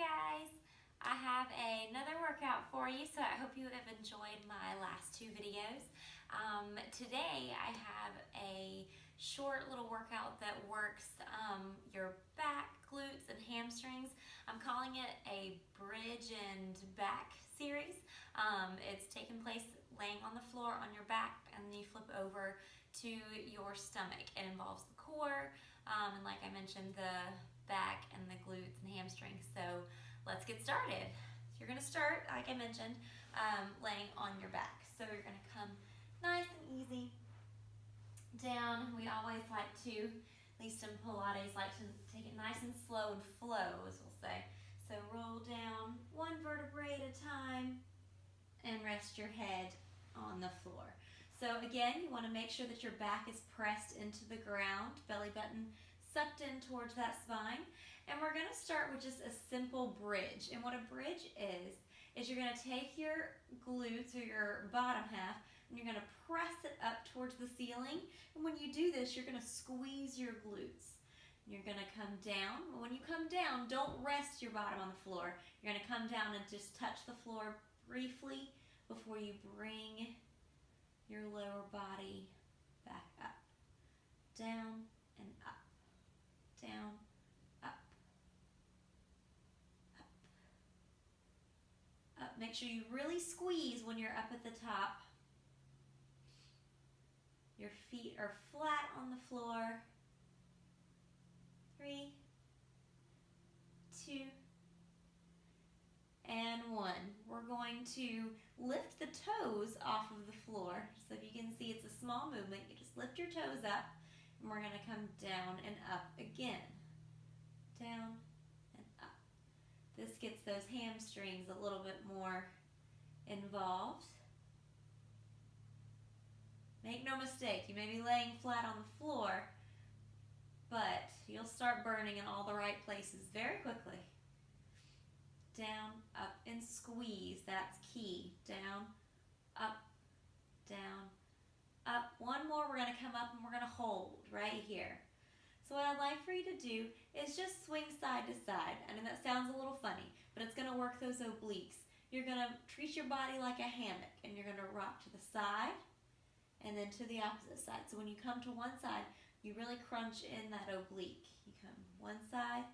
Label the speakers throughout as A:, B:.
A: guys, I have another workout for you, so I hope you have enjoyed my last two videos. Today I have a short little workout that works your back, glutes, and hamstrings. I'm calling it a bridge and back series. It's taking place laying on the floor on your back, and then you flip over to your stomach. It involves the core, and like I mentioned, the back and the glutes and hamstrings. So let's get started. So you're going to start, like I mentioned, laying on your back. So you're going to come nice and easy down. We always like to, at least in Pilates, like to take it nice and slow and flow, as we'll say. So roll down one vertebrae at a time and rest your head on the floor. So again, you want to make sure that your back is pressed into the ground, belly button sucked in towards that spine. And we're going to start with just a simple bridge. And what a bridge is you're going to take your glutes or your bottom half and you're going to press it up towards the ceiling. And when you do this, you're going to squeeze your glutes. You're going to come down. When you come down, don't rest your bottom on the floor. You're going to come down and just touch the floor briefly before you bring your lower body back up. Down and up. Down, up, up, up. Make sure you really squeeze when you're up at the top. Your feet are flat on the floor. 3, 2, and 1. We're going to lift the toes off of the floor. So if you can see, it's a small movement. You just lift your toes up. And we're going to come down and up again. Down and up. This gets those hamstrings a little bit more involved. Make no mistake, you may be laying flat on the floor, but you'll start burning in all the right places very quickly. Down, up, and squeeze. That's key. Down, up, down, up. One more, we're going to come up and we're going to hold right here. So what I'd like for you to do is just swing side to side. I know that sounds a little funny, but it's going to work those obliques. You're going to treat your body like a hammock, and you're going to rock to the side and then to the opposite side. So when you come to one side, you really crunch in that oblique. You come one side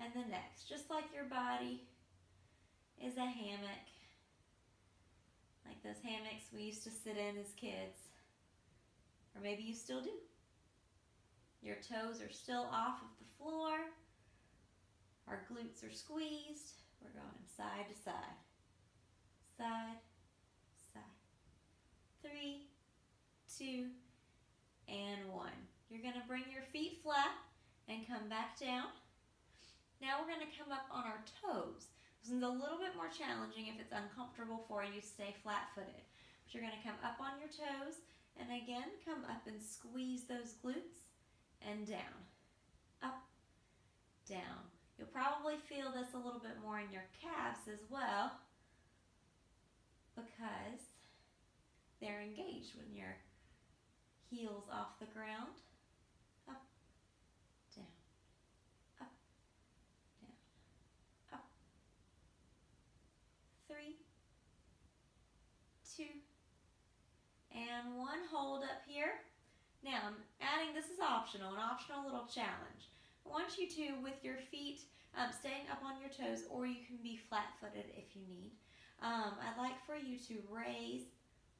A: and the next, just like your body is a hammock, like those hammocks we used to sit in as kids. Or maybe you still do. Your toes are still off of the floor. Our glutes are squeezed. We're going side to side. Side, side. 3, 2, and 1. You're going to bring your feet flat and come back down. Now we're going to come up on our toes. This is a little bit more challenging if it's uncomfortable for you to stay flat-footed. But you're going to come up on your toes. And again, come up and squeeze those glutes and down, up, down. You'll probably feel this a little bit more in your calves as well because they're engaged when your heels off the ground. Up, down, up, down, up. 3, 2, and 1. Hold up here. Now I'm adding, this is optional, an optional little challenge. I want you to, with your feet staying up on your toes, or you can be flat-footed if you need. I'd like for you to raise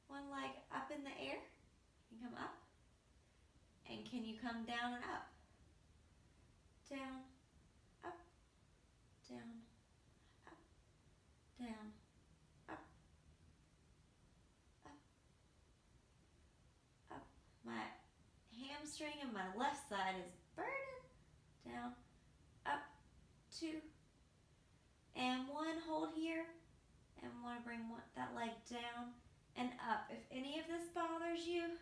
A: one leg up in the air. You can come up. And can you come down and up? Down, up, down, up, down, up, up, up. My hamstring on my left side is burning. Down, up, 2, and 1. Hold here, and want to bring that leg down and up. If any of this bothers you,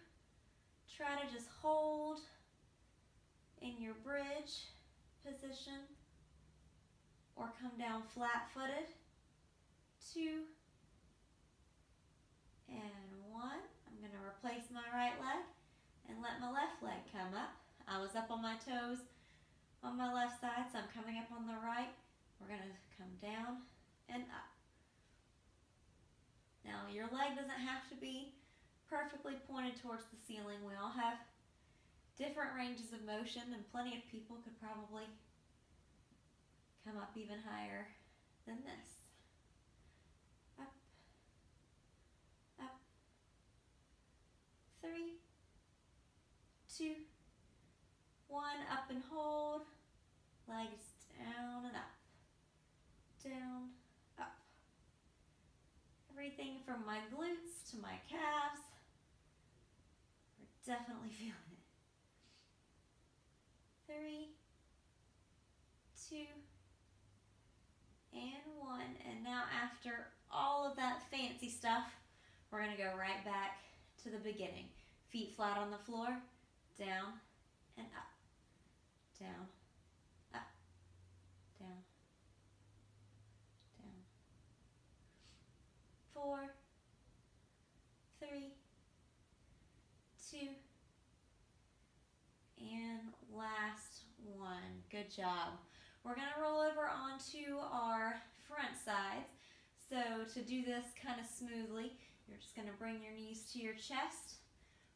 A: try to just hold in your bridge position or come down flat-footed. 2, and 1. I'm going to replace my right leg and let my left leg come up. I was up on my toes on my left side, so I'm coming up on the right. We're going to come down leg doesn't have to be perfectly pointed towards the ceiling. We all have different ranges of motion, and plenty of people could probably come up even higher than this. Up, up, 3, 2, 1, up and hold, legs down and up, down, up. Everything from my glutes to my calves, we're definitely feeling it. 3, 2, and 1. And now after all of that fancy stuff, we're going to go right back to the beginning. Feet flat on the floor, down and up, down, up, down, down. 4, 3, 2, and last one. Good job. We're going to roll over onto our front sides. So to do this kind of smoothly, you're just going to bring your knees to your chest.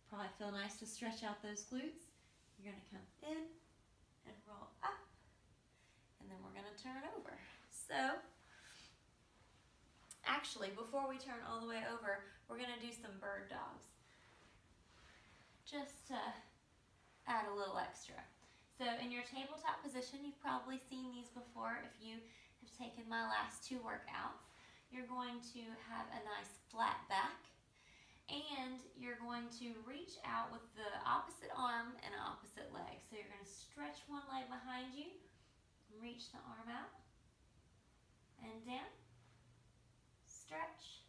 A: Probably feel nice to stretch out those glutes. You're going to come in and roll up, and then we're going to turn over. So actually, before we turn all the way over, we're going to do some bird dogs, just to add a little extra. So in your tabletop position, you've probably seen these before if you have taken my last 2 workouts. You're going to have a nice flat back, and you're going to reach out with the opposite arm and opposite leg. So you're going to stretch one leg behind you, reach the arm out, and down, stretch,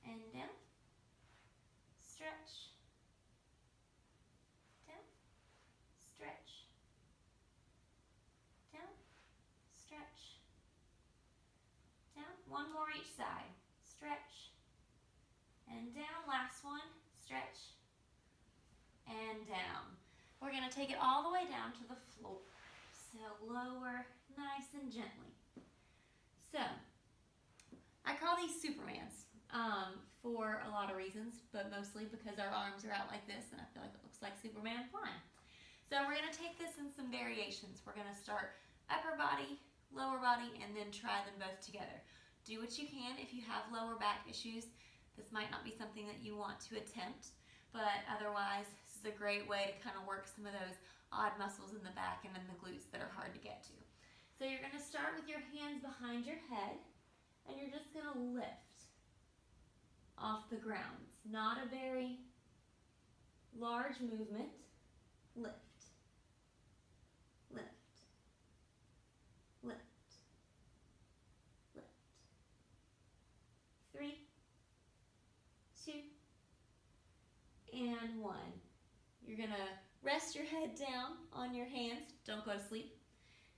A: and down, stretch, down, stretch, down, stretch, down. One more each side. Stretch, and down. Last one. Stretch, and down. We're going to take it all the way down to the floor. So lower nice and gently. So I call these Supermans for a lot of reasons, but mostly because our arms are out like this, and I feel like it looks like Superman flying. So we're going to take this in some variations. We're going to start upper body, lower body, and then try them both together. Do what you can. If you have lower back issues, this might not be something that you want to attempt, but otherwise, this is a great way to kind of work some of those odd muscles in the back and in the glutes that are hard to get to. So you're going to start with your hands behind your head, and you're just going to lift off the ground. It's not a very large movement. Lift, lift, lift, lift. 3, 2, and 1. You're going to rest your head down on your hands. Don't go to sleep.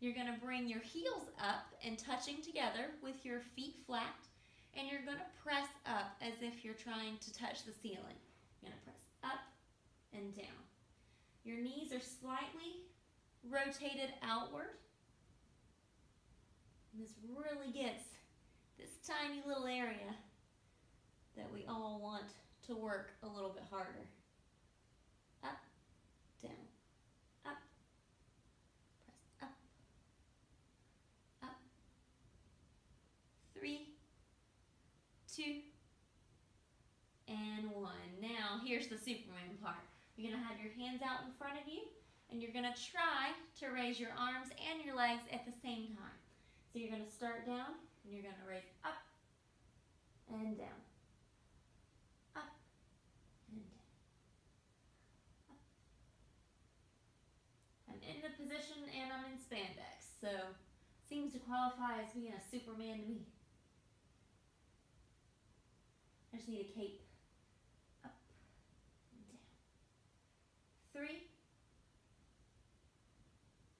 A: You're going to bring your heels up and touching together with your feet flat, and you're going to press up as if you're trying to touch the ceiling. You're going to press up and down. Your knees are slightly rotated outward. And this really gets this tiny little area that we all want to work a little bit harder. Up, down, up, press up, up. 3, 2, and 1. Now, here's the Superman part. You're going to have your hands out in front of you, and you're going to try to raise your arms and your legs at the same time. So you're going to start down, and you're going to raise up and down. Up and down. Up. I'm in the position, and I'm in spandex, so seems to qualify as being a Superman to me. I just need a cape. Up and down. 3,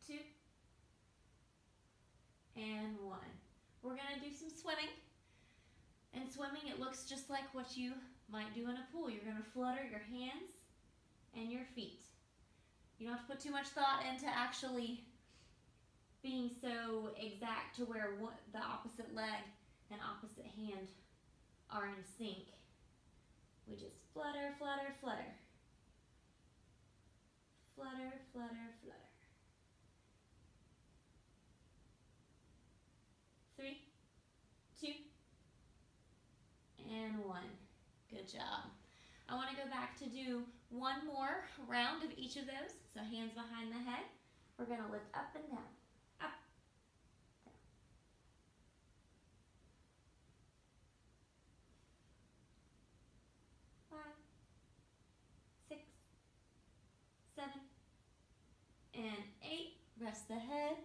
A: 2, and 1. We're going to do some swimming. And swimming, it looks just like what you might do in a pool. You're going to flutter your hands and your feet. You don't have to put too much thought into actually being so exact to where the opposite leg and opposite hand are in sync. We just flutter, flutter, flutter. Flutter, flutter, flutter. 3, 2, and 1. Good job. I want to go back to do one more round of each of those. So hands behind the head. We're going to lift up and down. Up, down. 5, 6, 7, and 8. Rest the head.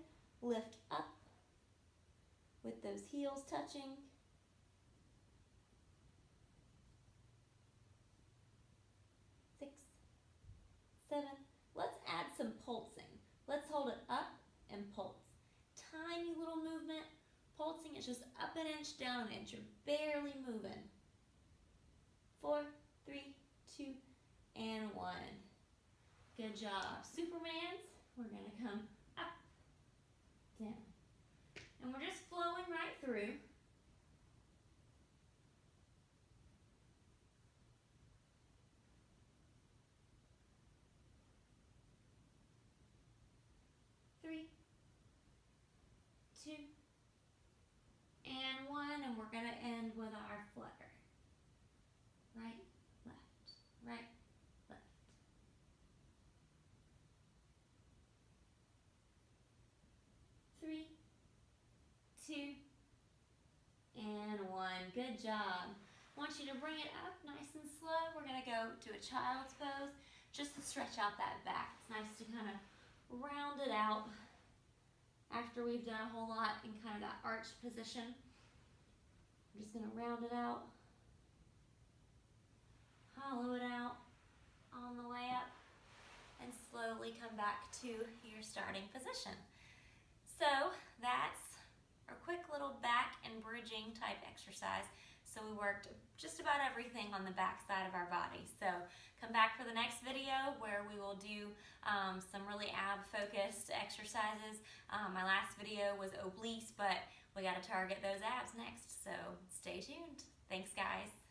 A: Lift up with those heels touching. 6, 7. Let's add some pulsing. Let's hold it up and pulse. Tiny little movement. Pulsing is just up an inch, down an inch. You're barely moving. 4, 3, 2, and 1. Good job. Supermans, we're going to come up, down. And we're just flowing right through. Three, 2, and 1, and we're going to end with our flutter. Right, left, right, left. 3, 2, and 1. Good job. I want you to bring it up nice and slow. We're going to go to a child's pose just to stretch out that back. It's nice to kind of round it out after we've done a whole lot in kind of that arched position. I'm just going to round it out, hollow it out on the way up, and slowly come back to your starting position. So that's a quick little back and bridging type exercise. So we worked just about everything on the back side of our body. So come back for the next video where we will do some really ab focused exercises. My last video was obliques, but we got to target those abs next. So stay tuned. Thanks, guys.